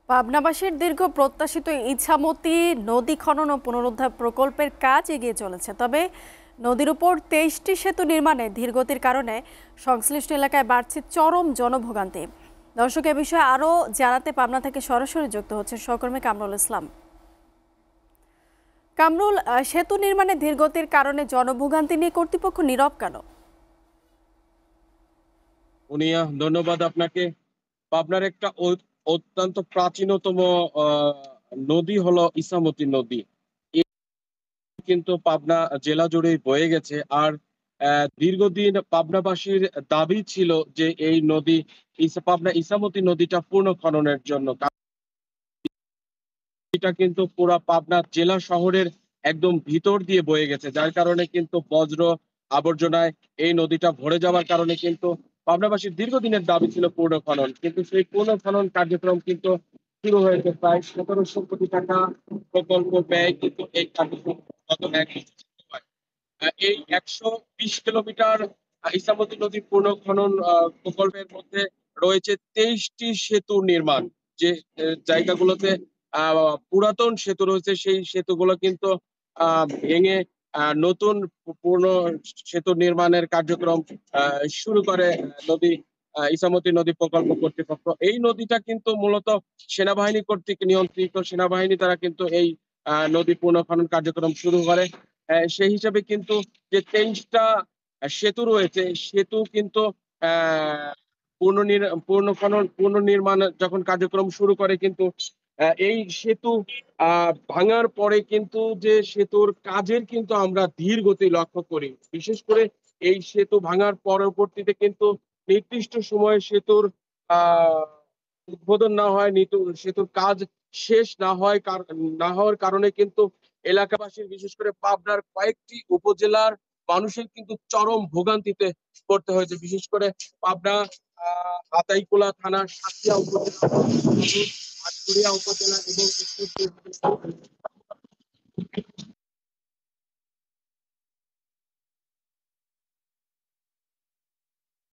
পাবনাবাসীর দীর্ঘ প্রত্যাশিত ইছামতি নদী খনন ও পুনরুদ্ধার প্রকল্পের কাজ এগিয়ে চলেছে। তবে নদীর উপর ২৩টি সেতু নির্মাণে ধীরগতির কারণে সংশ্লিষ্ট এলাকায় বাড়ছে চরম জনভোগান্তি। দর্শক, এ বিষয়ে আরও জানাতে পাবনা থেকে সরাসরি যুক্ত হচ্ছে সহকর্মী কামরুল ইসলাম। কামরুল, সেতু নির্মাণে ধীরগতির কারণে জনভোগান্তি নিয়ে কর্তৃপক্ষ নীরব কেন? উনিয়া ধন্যবাদ আপনাকে। পাবনার একটা অত্যন্ত প্রাচীনতম আহ, নদী হলো ইসামতি নদী। এ কিন্তু পাবনা জেলা জুড়েই বয়ে গেছে। আর দীর্ঘদিন পাবনাবাসীর দাবি ছিল যে এই নদী পাবনা ইসামতি নদীটা পূর্ণ খননের জন্য। এটা কিন্তু পুরা পাবনা জেলা শহরের একদম ভিতর দিয়ে বয়ে গেছে, যার কারণে কিন্তু বজ্র আবর্জনায় এই নদীটা ভরে যাওয়ার কারণে কিন্তু পাবনাবাসীর দীর্ঘদিনের দাবি ছিল পূর্ণ খনন, কিন্তু সেই পূর্ণ খনন কার্যক্রম কিন্তু শুরু হয়েছে। প্রায় ১৭০০ কোটি টাকা প্রকল্প ব্যয় কিন্তু এই কার্যক্রম গত ১ বছর হয়। এই ১২০ কিলোমিটার ইসামতি নদী পূর্ণ খনন প্রকল্পের মধ্যে রয়েছে ২৩টি সেতু নির্মাণ। যে জায়গাগুলোতে পুরাতন সেতু রয়েছে, সেই সেতুগুলো কিন্তু ভেঙে নতুন পূর্ণ সেতু নির্মাণের কার্যক্রম শুরু করে নদী ইসামতি নদী প্রকল্প কর্তৃপক্ষ। এই নদীটা কিন্তু মূলত সেনাবাহিনী কর্তৃক নিয়ন্ত্রিত। সেনাবাহিনী তারা কিন্তু এই নদী পূর্ণ খনন কার্যক্রম শুরু করে। সেই হিসাবে কিন্তু যে ২৩টা সেতু রয়েছে, সেতু কিন্তু আহ পূর্ণ খনন পূর্ণ নির্মাণ যখন কার্যক্রম শুরু করে, কিন্তু এই সেতু ভাঙার পরে কিন্তু যে সেতুর কাজের কিন্তু আমরা ধীর গতি লক্ষ্য করি। বিশেষ করে এই সেতু ভাঙার পরবর্তীতে কিন্তু নির্দিষ্ট সময়ে সেতুর আহ উদ্বোধন না হয়, সেতুর কাজ শেষ না হওয়ার কারণে কিন্তু এলাকাবাসীর, বিশেষ করে পাবনার কয়েকটি উপজেলার মানুষের কিন্তু চরম ভোগান্তিতে পড়তে হয়েছে। বিশেষ করে পাবনা আতাইকুলা থানার সাঁথিয়া উপজেলা, আটঘরিয়া উপজেলা এবং